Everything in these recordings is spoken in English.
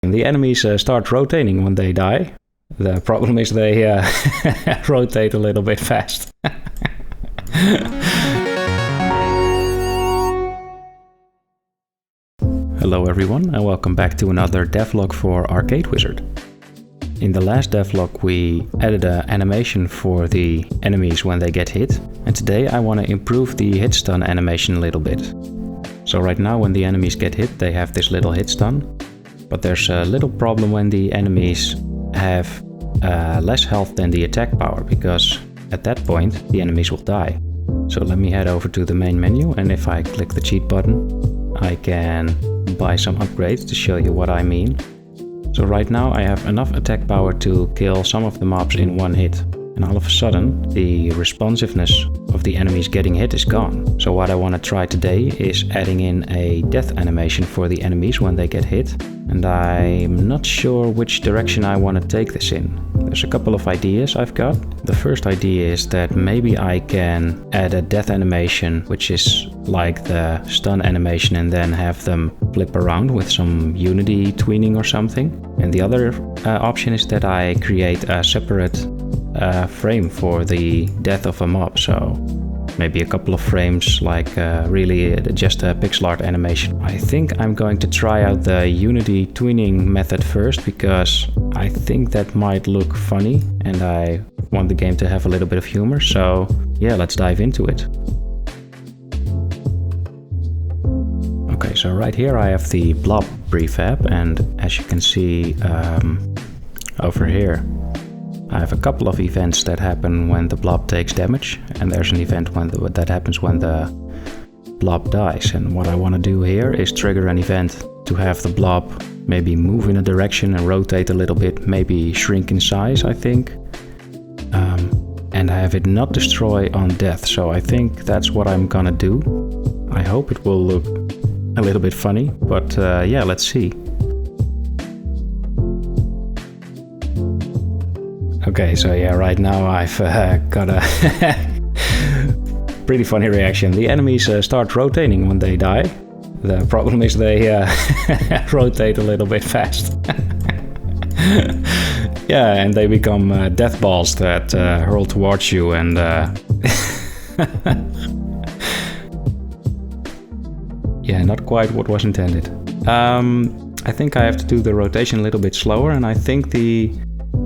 The enemies start rotating when they die. The problem is they rotate a little bit fast. Hello everyone and welcome back to another devlog for Arcade Wizard. In the last devlog we added an animation for the enemies when they get hit, and today I want to improve the hit stun animation a little bit. So right now when the enemies get hit they have this little hit stun, but there's a little problem when the enemies have less health than the attack power, because at that point the enemies will die. So let me head over to the main menu, and if I click the cheat button I can buy some upgrades to show you what I mean. So right now I have enough attack power to kill some of the mobs in one hit, and all of a sudden the responsiveness of the enemies getting hit is gone. So what I want to try today is adding in a death animation for the enemies when they get hit, and I'm not sure which direction I want to take this in. There's a couple of ideas I've got. The first idea is that maybe I can add a death animation which is like the stun animation and then have them flip around with some unity tweening or something. And the other option is that I create a separate frame for the death of a mob. So maybe a couple of frames, like really just a pixel art animation. I think I'm going to try out the unity tweening method first, because I think that might look funny and I want the game to have a little bit of humor. So yeah, let's dive into it. Okay, so right here I have the blob prefab, and as you can see over here I have a couple of events that happen when the blob takes damage, and there's an event that happens when the blob dies. And what I want to do here is trigger an event to have the blob maybe move in a direction and rotate a little bit, maybe shrink in size, I think. And I have it not destroy on death, so I think that's what I'm gonna do. I hope it will look a little bit funny, but yeah, let's see. Okay, so yeah, right now I've got a pretty funny reaction. The enemies start rotating when they die. The problem is they rotate a little bit fast. Yeah, and they become death balls that hurl towards you, and yeah, not quite what was intended. I think I have to do the rotation a little bit slower, and I think the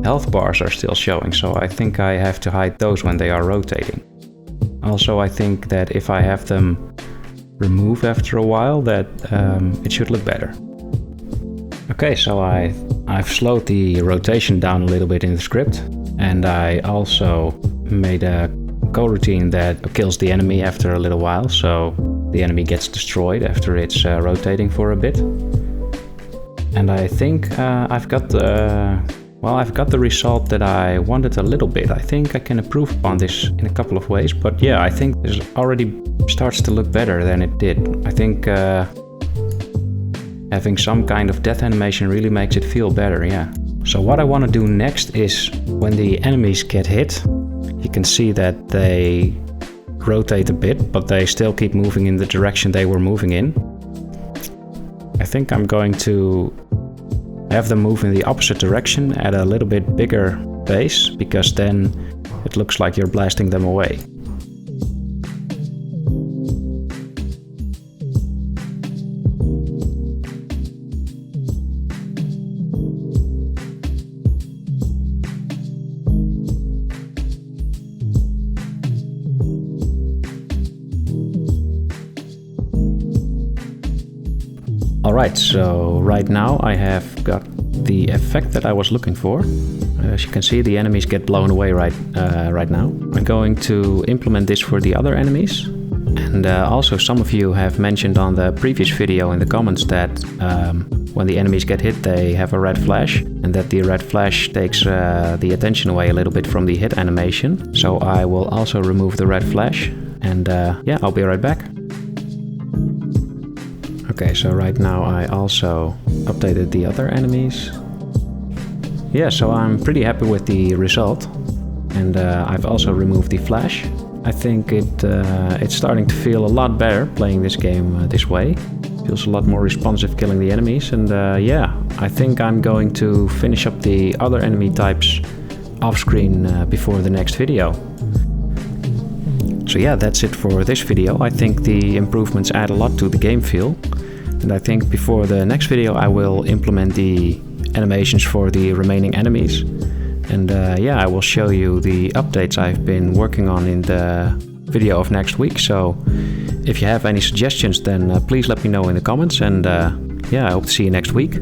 health bars are still showing, so I think I have to hide those when they are rotating. Also, I think that if I have them remove after a while, that it should look better. Okay, so I've slowed the rotation down a little bit in the script, and I also made a coroutine that kills the enemy after a little while, so the enemy gets destroyed after it's rotating for a bit. And I think I've got the result that I wanted a little bit. I think I can improve upon this in a couple of ways, but yeah, I think this already starts to look better than it did. I think having some kind of death animation really makes it feel better, yeah. So what I want to do next is, when the enemies get hit, you can see that they rotate a bit, but they still keep moving in the direction they were moving in. I think I'm going to have them move in the opposite direction at a little bit bigger pace, because then it looks like you're blasting them away. Alright, so right now I have got the effect that I was looking for. As you can see, the enemies get blown away right now. I'm going to implement this for the other enemies. And also some of you have mentioned on the previous video in the comments that when the enemies get hit they have a red flash, and that the red flash takes the attention away a little bit from the hit animation. So I will also remove the red flash, and yeah, I'll be right back. Okay, so right now I also updated the other enemies. Yeah, so I'm pretty happy with the result. And I've also removed the flash. I think it's starting to feel a lot better playing this game this way. Feels a lot more responsive killing the enemies, and yeah, I think I'm going to finish up the other enemy types off screen before the next video. So yeah, that's it for this video. I think the improvements add a lot to the game feel, and I think before the next video I will implement the animations for the remaining enemies, and yeah, I will show you the updates I've been working on in the video of next week. So if you have any suggestions, then please let me know in the comments, and yeah, I hope to see you next week.